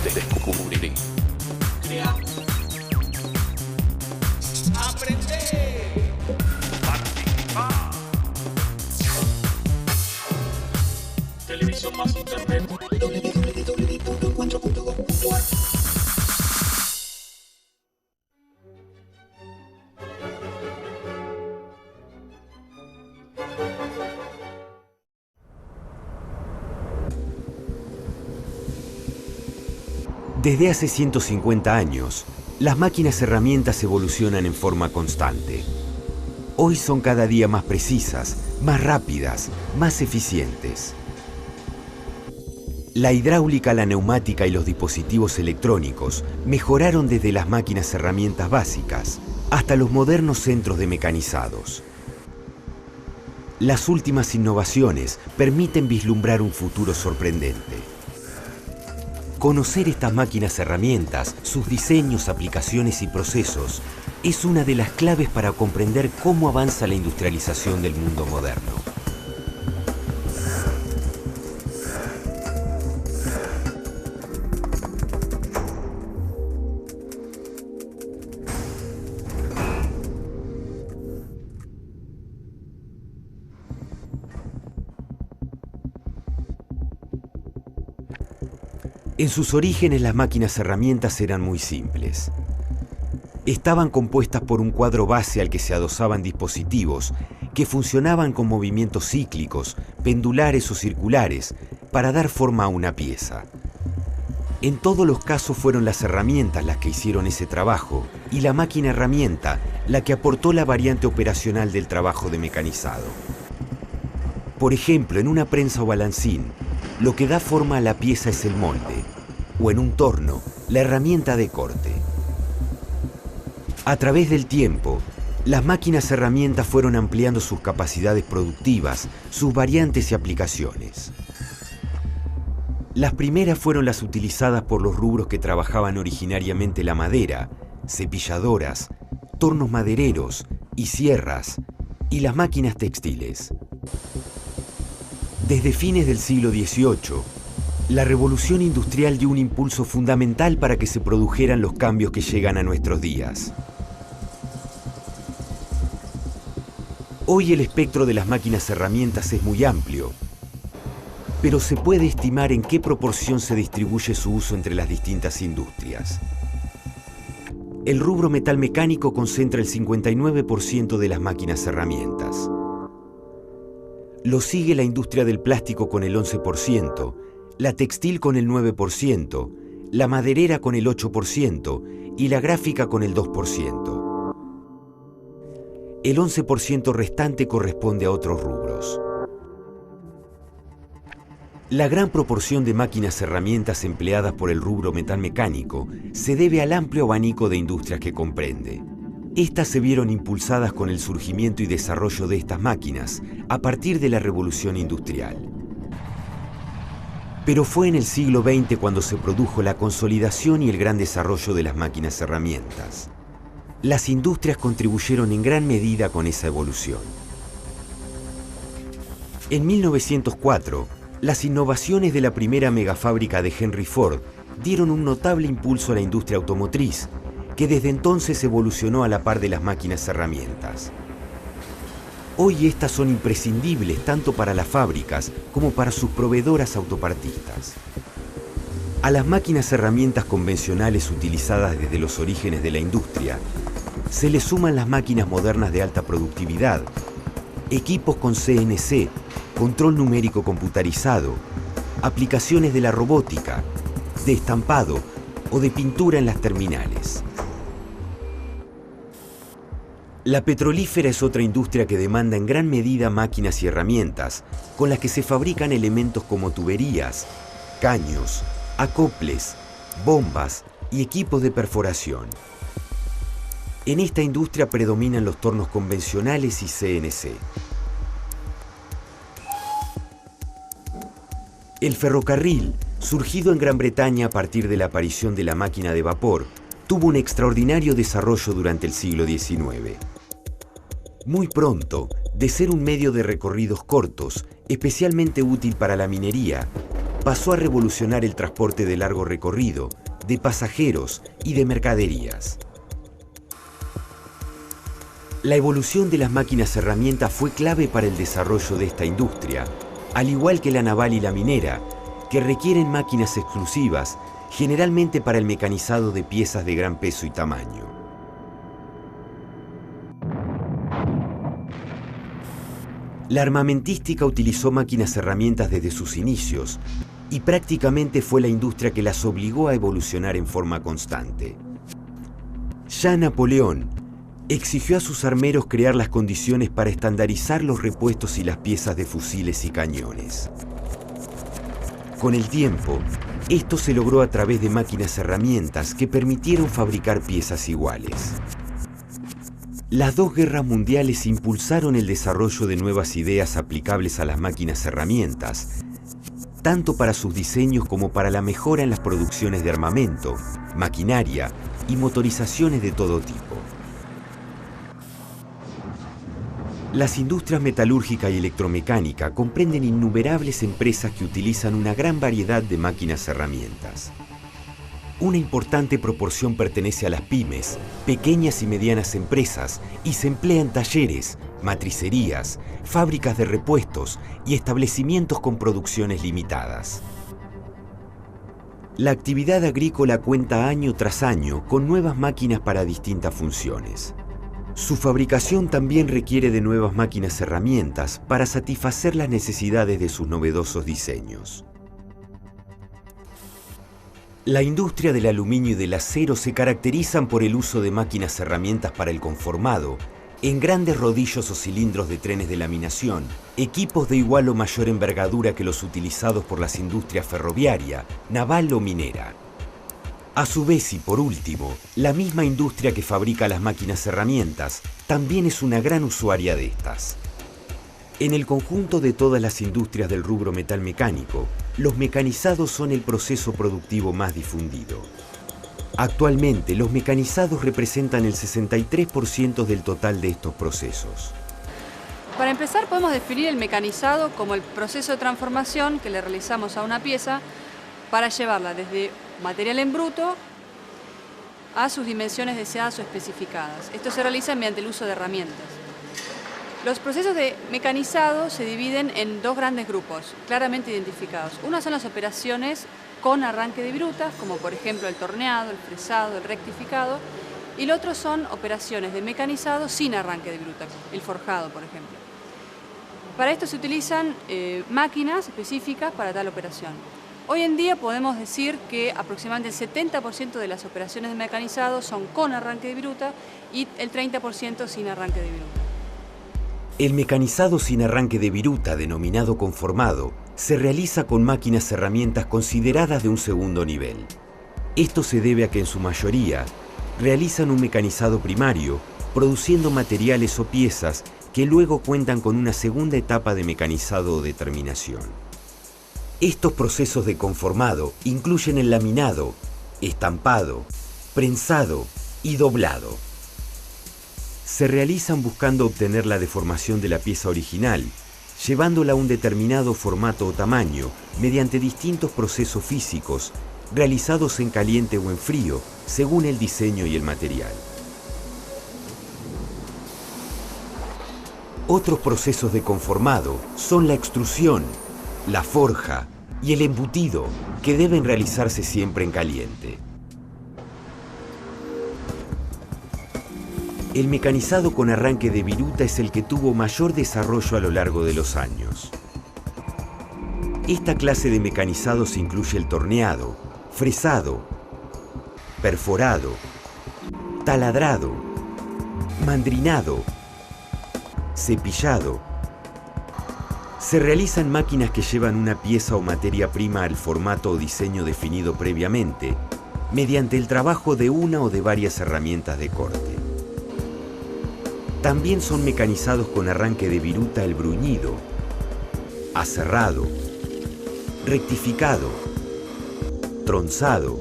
Descubrir. Crear. Aprender. Participar. Televisión más internet. www.encuentro.com.ar. Desde hace 150 años, las máquinas herramientas evolucionan en forma constante. Hoy son cada día más precisas, más rápidas, más eficientes. La hidráulica, la neumática y los dispositivos electrónicos mejoraron desde las máquinas herramientas básicas hasta los modernos centros de mecanizados. Las últimas innovaciones permiten vislumbrar un futuro sorprendente. Conocer estas máquinas herramientas, sus diseños, aplicaciones y procesos es una de las claves para comprender cómo avanza la industrialización del mundo moderno. En sus orígenes, las máquinas herramientas eran muy simples. Estaban compuestas por un cuadro base al que se adosaban dispositivos que funcionaban con movimientos cíclicos, pendulares o circulares, para dar forma a una pieza. En todos los casos fueron las herramientas las que hicieron ese trabajo y la máquina herramienta la que aportó la variante operacional del trabajo de mecanizado. Por ejemplo, en una prensa o balancín, lo que da forma a la pieza es el molde, o en un torno, la herramienta de corte. A través del tiempo, las máquinas herramientas fueron ampliando sus capacidades productivas, sus variantes y aplicaciones. Las primeras fueron las utilizadas por los rubros que trabajaban originariamente la madera, cepilladoras, tornos madereros y sierras, y las máquinas textiles. Desde fines del siglo XVIII, la revolución industrial dio un impulso fundamental para que se produjeran los cambios que llegan a nuestros días. Hoy el espectro de las máquinas herramientas es muy amplio, pero se puede estimar en qué proporción se distribuye su uso entre las distintas industrias. El rubro metalmecánico concentra el 59% de las máquinas herramientas. Lo sigue la industria del plástico con el 11%, la textil con el 9%, la maderera con el 8% y la gráfica con el 2%. El 11% restante corresponde a otros rubros. La gran proporción de máquinas herramientas empleadas por el rubro metalmecánico se debe al amplio abanico de industrias que comprende. Estas se vieron impulsadas con el surgimiento y desarrollo de estas máquinas a partir de la Revolución Industrial. Pero fue en el siglo XX cuando se produjo la consolidación y el gran desarrollo de las máquinas herramientas. Las industrias contribuyeron en gran medida con esa evolución. En 1904, las innovaciones de la primera megafábrica de Henry Ford dieron un notable impulso a la industria automotriz, que desde entonces evolucionó a la par de las máquinas herramientas. Hoy estas son imprescindibles tanto para las fábricas como para sus proveedoras autopartistas. A las máquinas herramientas convencionales utilizadas desde los orígenes de la industria, se le suman las máquinas modernas de alta productividad, equipos con CNC, control numérico computarizado, aplicaciones de la robótica, de estampado o de pintura en las terminales. La petrolífera es otra industria que demanda en gran medida máquinas y herramientas con las que se fabrican elementos como tuberías, caños, acoples, bombas y equipos de perforación. En esta industria predominan los tornos convencionales y CNC. El ferrocarril, surgido en Gran Bretaña a partir de la aparición de la máquina de vapor, tuvo un extraordinario desarrollo durante el siglo XIX. Muy pronto, de ser un medio de recorridos cortos, especialmente útil para la minería, pasó a revolucionar el transporte de largo recorrido, de pasajeros y de mercaderías. La evolución de las máquinas herramientas fue clave para el desarrollo de esta industria, al igual que la naval y la minera, que requieren máquinas exclusivas, generalmente para el mecanizado de piezas de gran peso y tamaño. La armamentística utilizó máquinas herramientas desde sus inicios y prácticamente fue la industria que las obligó a evolucionar en forma constante. Ya Napoleón exigió a sus armeros crear las condiciones para estandarizar los repuestos y las piezas de fusiles y cañones. Con el tiempo, esto se logró a través de máquinas herramientas que permitieron fabricar piezas iguales. Las dos guerras mundiales impulsaron el desarrollo de nuevas ideas aplicables a las máquinas herramientas, tanto para sus diseños como para la mejora en las producciones de armamento, maquinaria y motorizaciones de todo tipo. Las industrias metalúrgica y electromecánica comprenden innumerables empresas que utilizan una gran variedad de máquinas herramientas. Una importante proporción pertenece a las pymes, pequeñas y medianas empresas, y se emplea en talleres, matricerías, fábricas de repuestos y establecimientos con producciones limitadas. La actividad agrícola cuenta año tras año con nuevas máquinas para distintas funciones. Su fabricación también requiere de nuevas máquinas herramientas para satisfacer las necesidades de sus novedosos diseños. La industria del aluminio y del acero se caracterizan por el uso de máquinas herramientas para el conformado, en grandes rodillos o cilindros de trenes de laminación, equipos de igual o mayor envergadura que los utilizados por las industrias ferroviaria, naval o minera. A su vez y por último, la misma industria que fabrica las máquinas herramientas también es una gran usuaria de estas. En el conjunto de todas las industrias del rubro metalmecánico, los mecanizados son el proceso productivo más difundido. Actualmente, los mecanizados representan el 63% del total de estos procesos. Para empezar, podemos definir el mecanizado como el proceso de transformación que le realizamos a una pieza para llevarla desde material en bruto a sus dimensiones deseadas o especificadas. Esto se realiza mediante el uso de herramientas. Los procesos de mecanizado se dividen en dos grandes grupos, claramente identificados. Una son las operaciones con arranque de virutas, como por ejemplo el torneado, el fresado, el rectificado, y el otro son operaciones de mecanizado sin arranque de viruta, el forjado, por ejemplo. Para esto se utilizan máquinas específicas para tal operación. Hoy en día podemos decir que aproximadamente el 70% de las operaciones de mecanizado son con arranque de viruta y el 30% sin arranque de viruta. El mecanizado sin arranque de viruta, denominado conformado, se realiza con máquinas herramientas consideradas de un segundo nivel. Esto se debe a que en su mayoría realizan un mecanizado primario, produciendo materiales o piezas que luego cuentan con una segunda etapa de mecanizado o determinación. Estos procesos de conformado incluyen el laminado, estampado, prensado y doblado. Se realizan buscando obtener la deformación de la pieza original, llevándola a un determinado formato o tamaño mediante distintos procesos físicos realizados en caliente o en frío, según el diseño y el material. Otros procesos de conformado son la extrusión, la forja y el embutido, que deben realizarse siempre en caliente. El mecanizado con arranque de viruta es el que tuvo mayor desarrollo a lo largo de los años. Esta clase de mecanizados incluye el torneado, fresado, perforado, taladrado, mandrinado, cepillado. Se realizan máquinas que llevan una pieza o materia prima al formato o diseño definido previamente, mediante el trabajo de una o de varias herramientas de corte. También son mecanizados con arranque de viruta el bruñido, aserrado, rectificado, tronzado,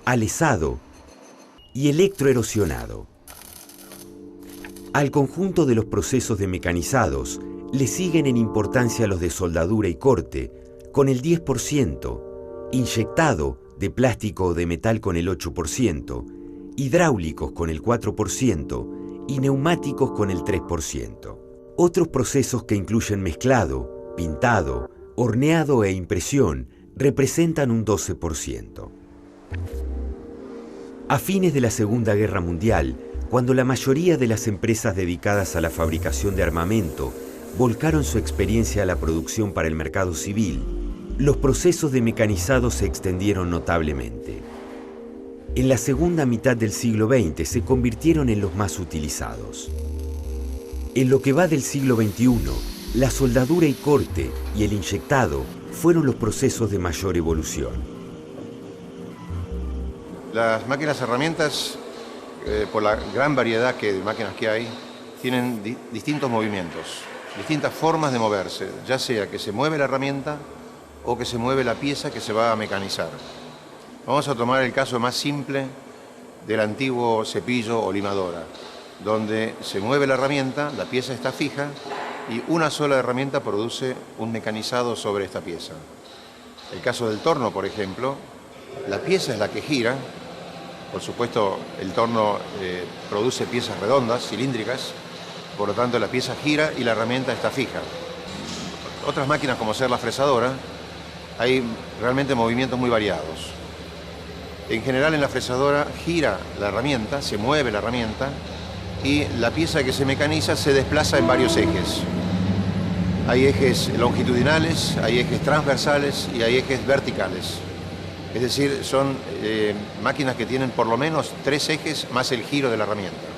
alesado y electroerosionado. Al conjunto de los procesos de mecanizados le siguen en importancia los de soldadura y corte, con el 10%, inyectado de plástico o de metal con el 8%, hidráulicos con el 4% y neumáticos con el 3%. Otros procesos que incluyen mezclado, pintado, horneado e impresión representan un 12%. A fines de la Segunda Guerra Mundial, cuando la mayoría de las empresas dedicadas a la fabricación de armamento volcaron su experiencia a la producción para el mercado civil, los procesos de mecanizado se extendieron notablemente. En la segunda mitad del siglo XX se convirtieron en los más utilizados. En lo que va del siglo XXI, la soldadura y corte y el inyectado fueron los procesos de mayor evolución. Las máquinas herramientas, por la gran variedad de máquinas que hay, tienen distintos movimientos, distintas formas de moverse, ya sea que se mueve la herramienta o que se mueve la pieza que se va a mecanizar. Vamos a tomar el caso más simple del antiguo cepillo o limadora, donde se mueve la herramienta, la pieza está fija y una sola herramienta produce un mecanizado sobre esta pieza. El caso del torno, por ejemplo, la pieza es la que gira. Por supuesto, el torno produce piezas redondas, cilíndricas, por lo tanto la pieza gira y la herramienta está fija. Otras máquinas, como ser la fresadora, hay realmente movimientos muy variados. En general, en la fresadora gira la herramienta, se mueve la herramienta y la pieza que se mecaniza se desplaza en varios ejes. Hay ejes longitudinales, hay ejes transversales y hay ejes verticales. Es decir, son máquinas que tienen por lo menos 3 ejes más el giro de la herramienta.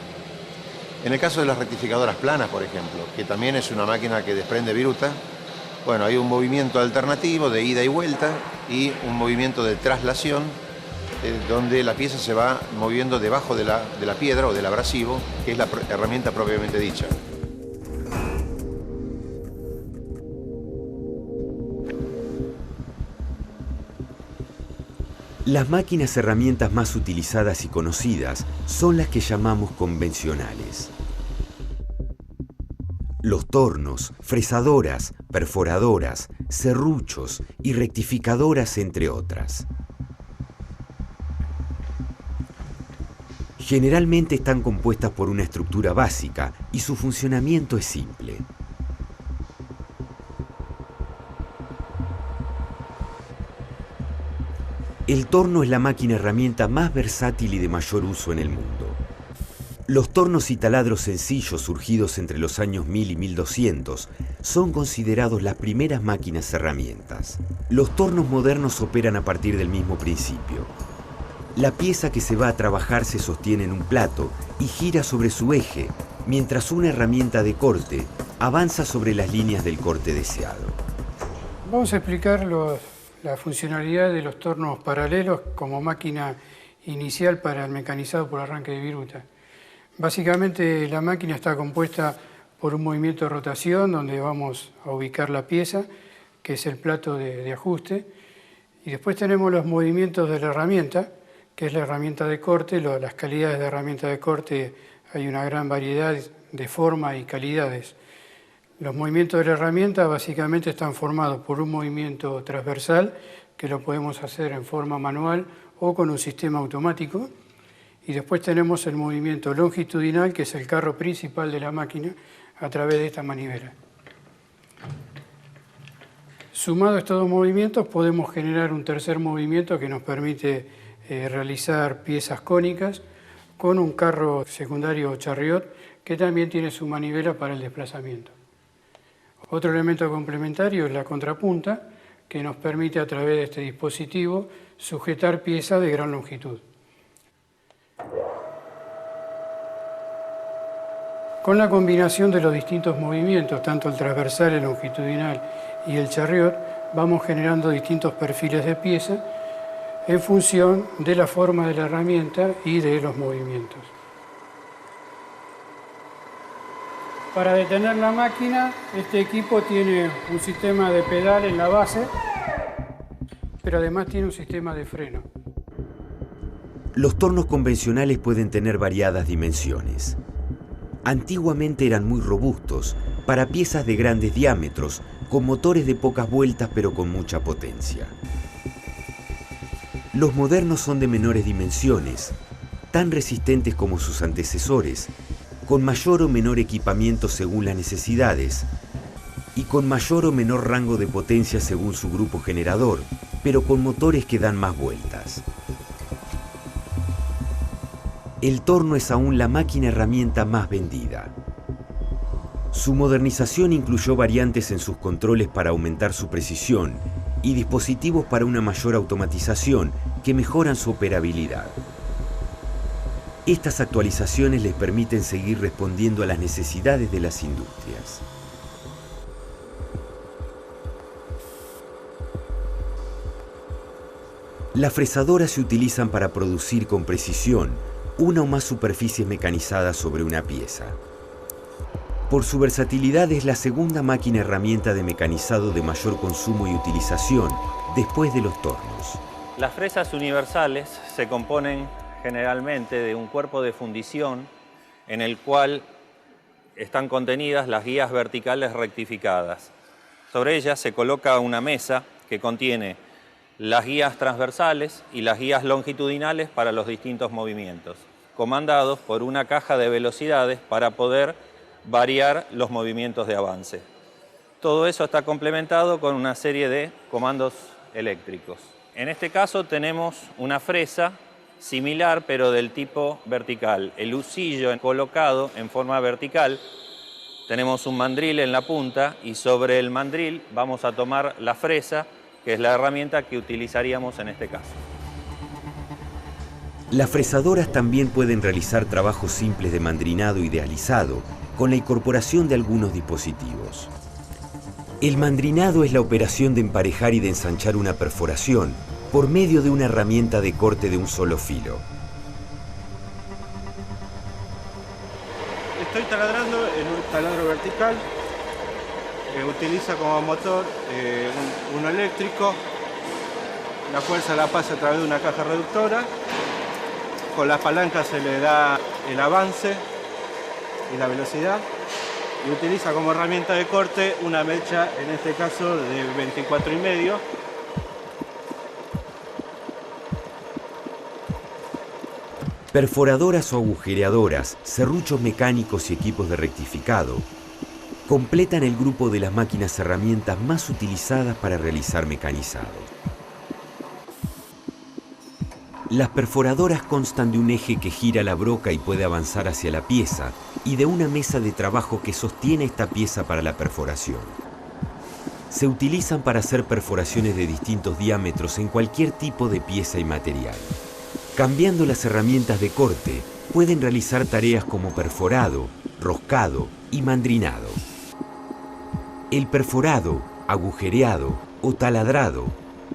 En el caso de las rectificadoras planas, por ejemplo, que también es una máquina que desprende viruta, bueno, hay un movimiento alternativo de ida y vuelta y un movimiento de traslación donde la pieza se va moviendo debajo de la piedra o del abrasivo, que es la herramienta propiamente dicha. Las máquinas herramientas más utilizadas y conocidas son las que llamamos convencionales. Los tornos, fresadoras, perforadoras, serruchos y rectificadoras, entre otras. Generalmente están compuestas por una estructura básica y su funcionamiento es simple. El torno es la máquina herramienta más versátil y de mayor uso en el mundo. Los tornos y taladros sencillos surgidos entre los años 1000 y 1200 son considerados las primeras máquinas herramientas. Los tornos modernos operan a partir del mismo principio. La pieza que se va a trabajar se sostiene en un plato y gira sobre su eje, mientras una herramienta de corte avanza sobre las líneas del corte deseado. Vamos a explicar la funcionalidad de los tornos paralelos como máquina inicial para el mecanizado por arranque de viruta. Básicamente la máquina está compuesta por un movimiento de rotación donde vamos a ubicar la pieza, que es el plato de ajuste, y después tenemos los movimientos de la herramienta, que es la herramienta de corte. Las calidades de herramienta de corte, hay una gran variedad de forma y calidades. Los movimientos de la herramienta básicamente están formados por un movimiento transversal, que lo podemos hacer en forma manual o con un sistema automático. Y después tenemos el movimiento longitudinal, que es el carro principal de la máquina, a través de esta manivela. Sumado a estos dos movimientos, podemos generar un tercer movimiento que nos permite realizar piezas cónicas con un carro secundario o chariot, que también tiene su manivela para el desplazamiento. Otro elemento complementario es la contrapunta, que nos permite a través de este dispositivo sujetar piezas de gran longitud. Con la combinación de los distintos movimientos, tanto el transversal, el longitudinal y el chariot, vamos generando distintos perfiles de pieza en función de la forma de la herramienta y de los movimientos. Para detener la máquina, este equipo tiene un sistema de pedal en la base, pero además tiene un sistema de freno. Los tornos convencionales pueden tener variadas dimensiones. Antiguamente eran muy robustos para piezas de grandes diámetros, con motores de pocas vueltas pero con mucha potencia. Los modernos son de menores dimensiones, tan resistentes como sus antecesores, con mayor o menor equipamiento según las necesidades, y con mayor o menor rango de potencia según su grupo generador, pero con motores que dan más vueltas. El torno es aún la máquina herramienta más vendida. Su modernización incluyó variantes en sus controles para aumentar su precisión y dispositivos para una mayor automatización que mejoran su operabilidad. Estas actualizaciones les permiten seguir respondiendo a las necesidades de las industrias. Las fresadoras se utilizan para producir con precisión una o más superficies mecanizadas sobre una pieza. Por su versatilidad es la segunda máquina herramienta de mecanizado de mayor consumo y utilización, después de los tornos. Las fresas universales se componen generalmente de un cuerpo de fundición en el cual están contenidas las guías verticales rectificadas. Sobre ellas se coloca una mesa que contiene las guías transversales y las guías longitudinales para los distintos movimientos, comandados por una caja de velocidades para poder variar los movimientos de avance. Todo eso está complementado con una serie de comandos eléctricos. En este caso tenemos una fresa similar pero del tipo vertical. El husillo colocado en forma vertical, tenemos un mandril en la punta y sobre el mandril vamos a tomar la fresa, que es la herramienta que utilizaríamos en este caso. Las fresadoras también pueden realizar trabajos simples de mandrinado y de alisado, con la incorporación de algunos dispositivos. El mandrinado es la operación de emparejar y de ensanchar una perforación por medio de una herramienta de corte de un solo filo. Estoy taladrando en un taladro vertical. Utiliza como motor uno eléctrico. La fuerza la pasa a través de una caja reductora. Con las palancas se le da el avance y la velocidad. Y utiliza como herramienta de corte una mecha, en este caso de 24,5. Perforadoras o agujereadoras, serruchos mecánicos y equipos de rectificado completan el grupo de las máquinas herramientas más utilizadas para realizar mecanizado. Las perforadoras constan de un eje que gira la broca y puede avanzar hacia la pieza, y de una mesa de trabajo que sostiene esta pieza para la perforación. Se utilizan para hacer perforaciones de distintos diámetros en cualquier tipo de pieza y material. Cambiando las herramientas de corte, pueden realizar tareas como perforado, roscado y mandrinado. El perforado, agujereado o taladrado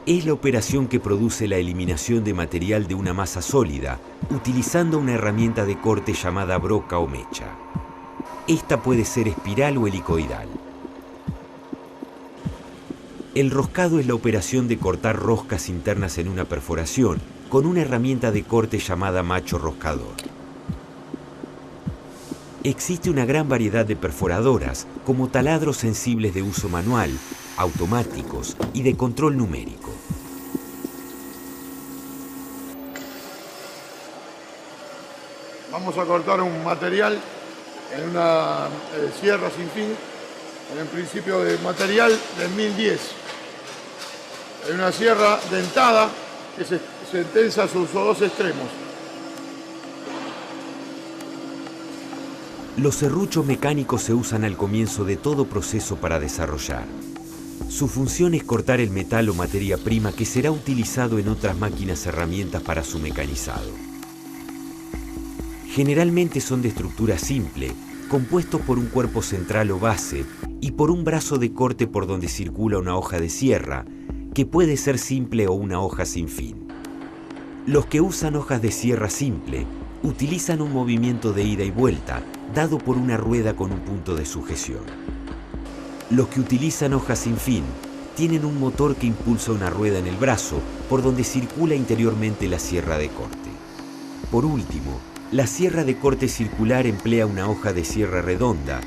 es la operación que produce la eliminación de material de una masa sólida utilizando una herramienta de corte llamada broca o mecha. Esta puede ser espiral o helicoidal. El roscado es la operación de cortar roscas internas en una perforación con una herramienta de corte llamada macho roscador. Existe una gran variedad de perforadoras, como taladros sensibles de uso manual, automáticos y de control numérico. Vamos a cortar un material en una sierra sin fin, en el principio de material del 1010. Es una sierra dentada que se tensa sus dos extremos. Los serruchos mecánicos se usan al comienzo de todo proceso para desarrollar. Su función es cortar el metal o materia prima que será utilizado en otras máquinas herramientas para su mecanizado. Generalmente son de estructura simple, compuestos por un cuerpo central o base y por un brazo de corte por donde circula una hoja de sierra, que puede ser simple o una hoja sin fin. Los que usan hojas de sierra simple utilizan un movimiento de ida y vuelta, dado por una rueda con un punto de sujeción. Los que utilizan hojas sin fin tienen un motor que impulsa una rueda en el brazo por donde circula interiormente la sierra de corte. Por último, la sierra de corte circular emplea una hoja de sierra redonda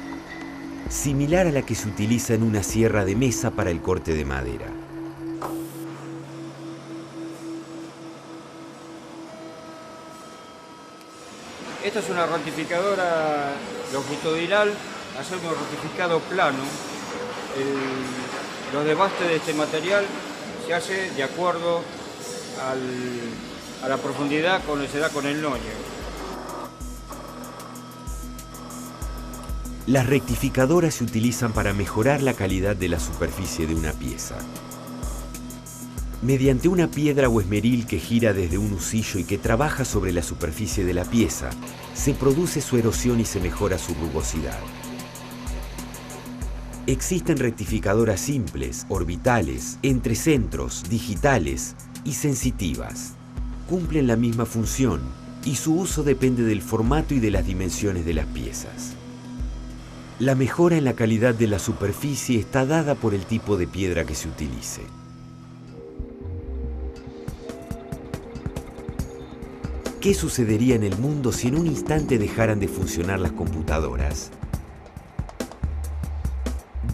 similar a la que se utiliza en una sierra de mesa para el corte de madera. Esta es una ratificadora longitudinal, hacemos ratificado plano. Los desbastes de este material se hace de acuerdo a la profundidad con que se da con el noño. Las rectificadoras se utilizan para mejorar la calidad de la superficie de una pieza. Mediante una piedra o esmeril que gira desde un husillo y que trabaja sobre la superficie de la pieza, se produce su erosión y se mejora su rugosidad. Existen rectificadoras simples, orbitales, entrecentros, digitales y sensitivas. Cumplen la misma función y su uso depende del formato y de las dimensiones de las piezas. La mejora en la calidad de la superficie está dada por el tipo de piedra que se utilice. ¿Qué sucedería en el mundo si en un instante dejaran de funcionar las computadoras?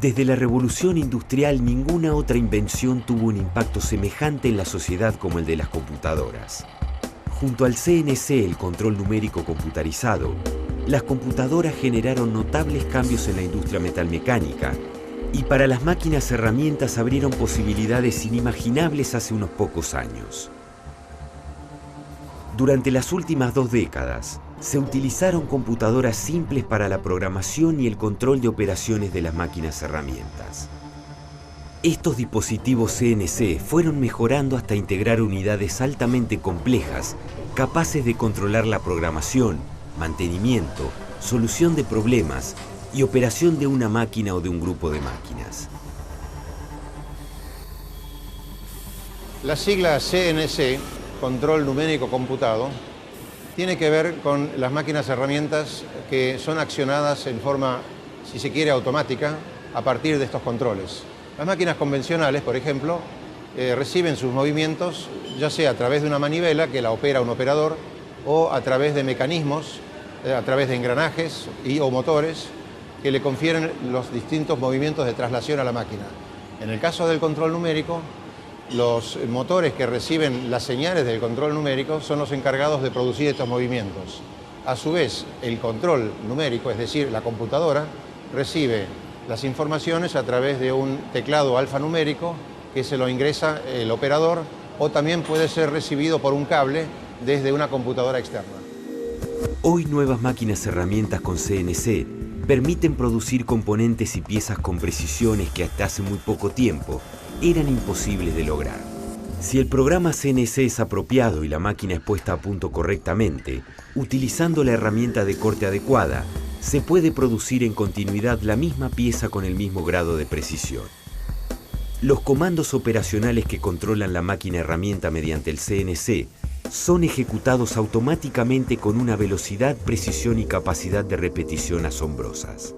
Desde la revolución industrial, ninguna otra invención tuvo un impacto semejante en la sociedad como el de las computadoras. Junto al CNC, el control numérico computarizado, las computadoras generaron notables cambios en la industria metalmecánica y para las máquinas herramientas abrieron posibilidades inimaginables hace unos pocos años. Durante las últimas 2 décadas, se utilizaron computadoras simples para la programación y el control de operaciones de las máquinas herramientas. Estos dispositivos CNC fueron mejorando hasta integrar unidades altamente complejas, capaces de controlar la programación, mantenimiento, solución de problemas y operación de una máquina o de un grupo de máquinas. La sigla CNC, Control Numérico Computado, tiene que ver con las máquinas herramientas que son accionadas en forma, si se quiere, automática a partir de estos controles. Las máquinas convencionales, por ejemplo, reciben sus movimientos ya sea a través de una manivela que la opera un operador o a través de mecanismos, a través de engranajes o motores que le confieren los distintos movimientos de traslación a la máquina. En el caso del control numérico, los motores que reciben las señales del control numérico son los encargados de producir estos movimientos. A su vez, el control numérico, es decir, la computadora, recibe las informaciones a través de un teclado alfanumérico que se lo ingresa el operador o también puede ser recibido por un cable desde una computadora externa. Hoy nuevas máquinas herramientas con CNC permiten producir componentes y piezas con precisiones que hasta hace muy poco tiempo eran imposibles de lograr. Si el programa CNC es apropiado y la máquina es puesta a punto correctamente, utilizando la herramienta de corte adecuada, se puede producir en continuidad la misma pieza con el mismo grado de precisión. Los comandos operacionales que controlan la máquina herramienta mediante el CNC son ejecutados automáticamente con una velocidad, precisión y capacidad de repetición asombrosas.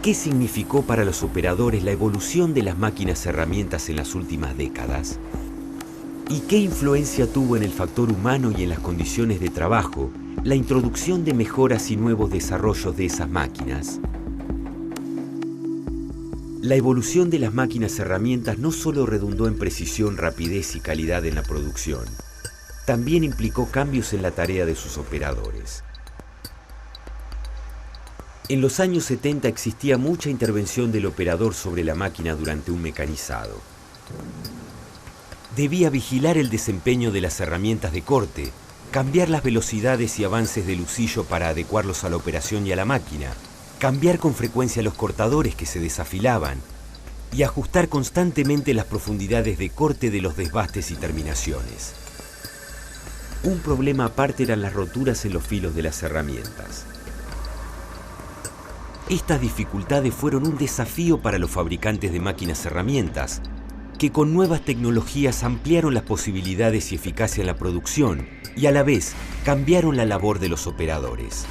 ¿Qué significó para los operadores la evolución de las máquinas herramientas en las últimas décadas? ¿Y qué influencia tuvo en el factor humano y en las condiciones de trabajo la introducción de mejoras y nuevos desarrollos de esas máquinas? La evolución de las máquinas herramientas no solo redundó en precisión, rapidez y calidad en la producción, también implicó cambios en la tarea de sus operadores. En los años 70 existía mucha intervención del operador sobre la máquina durante un mecanizado. Debía vigilar el desempeño de las herramientas de corte, cambiar las velocidades y avances del husillo para adecuarlos a la operación y a la máquina, cambiar con frecuencia los cortadores que se desafilaban y ajustar constantemente las profundidades de corte de los desbastes y terminaciones. Un problema aparte eran las roturas en los filos de las herramientas. Estas dificultades fueron un desafío para los fabricantes de máquinas herramientas, que con nuevas tecnologías ampliaron las posibilidades y eficacia en la producción y a la vez cambiaron la labor de los operadores.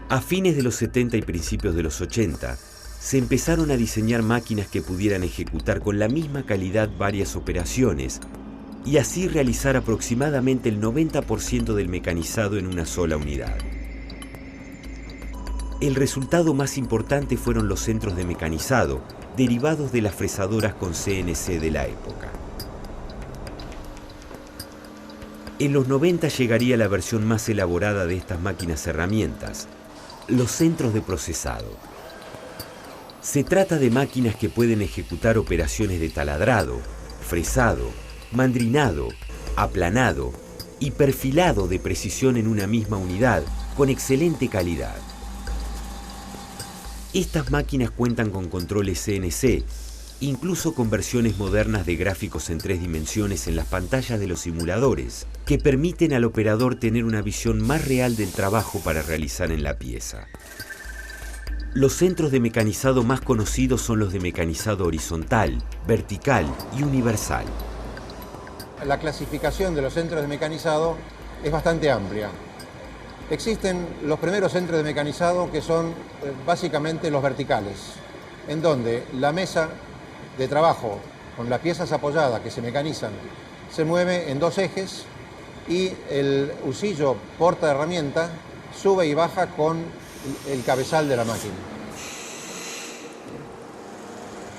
A fines de los 70 y principios de los 80, se empezaron a diseñar máquinas que pudieran ejecutar con la misma calidad varias operaciones y así realizar aproximadamente el 90% del mecanizado en una sola unidad. El resultado más importante fueron los centros de mecanizado, derivados de las fresadoras con CNC de la época. En los 90 llegaría la versión más elaborada de estas máquinas herramientas, los centros de procesado. Se trata de máquinas que pueden ejecutar operaciones de taladrado, fresado, mandrinado, aplanado y perfilado de precisión en una misma unidad, con excelente calidad. Estas máquinas cuentan con controles CNC, incluso con versiones modernas de gráficos en 3 dimensiones en las pantallas de los simuladores, que permiten al operador tener una visión más real del trabajo para realizar en la pieza. Los centros de mecanizado más conocidos son los de mecanizado horizontal, vertical y universal. La clasificación de los centros de mecanizado es bastante amplia. Existen los primeros centros de mecanizado que son básicamente los verticales, en donde la mesa de trabajo con las piezas apoyadas que se mecanizan se mueve en 2 ejes y el husillo porta herramienta sube y baja con el cabezal de la máquina.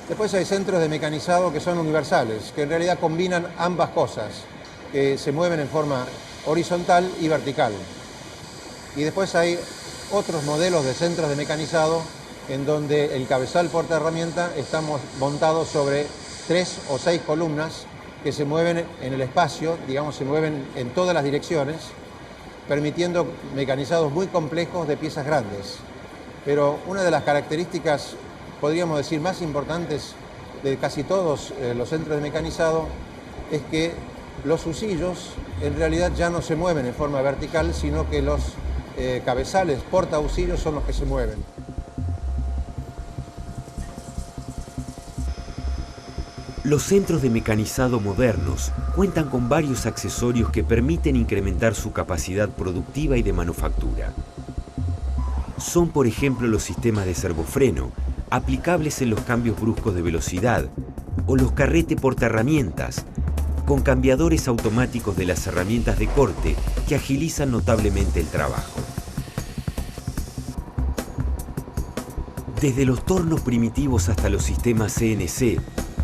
Después hay centros de mecanizado que son universales, que en realidad combinan ambas cosas, que se mueven en forma horizontal y vertical. Y después hay otros modelos de centros de mecanizado en donde el cabezal porta herramienta está montado sobre 3 o 6 columnas que se mueven en el espacio, digamos, se mueven en todas las direcciones, permitiendo mecanizados muy complejos de piezas grandes. Pero una de las características, podríamos decir, más importantes de casi todos los centros de mecanizado es que los husillos en realidad ya no se mueven en forma vertical, sino que los cabezales portahusillos son los que se mueven. Los centros de mecanizado modernos cuentan con varios accesorios que permiten incrementar su capacidad productiva y de manufactura. Son, por ejemplo, los sistemas de servofreno, aplicables en los cambios bruscos de velocidad, o los carrete portaherramientas, con cambiadores automáticos de las herramientas de corte que agilizan notablemente el trabajo. Desde los tornos primitivos hasta los sistemas CNC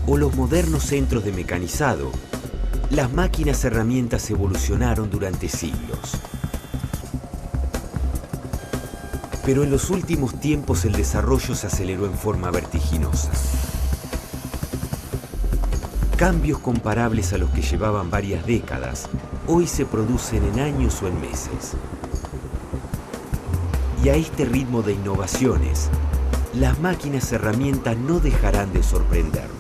o los modernos centros de mecanizado, las máquinas herramientas evolucionaron durante siglos. Pero en los últimos tiempos el desarrollo se aceleró en forma vertiginosa. Cambios comparables a los que llevaban varias décadas, hoy se producen en años o en meses. Y a este ritmo de innovaciones, las máquinas herramientas no dejarán de sorprendernos.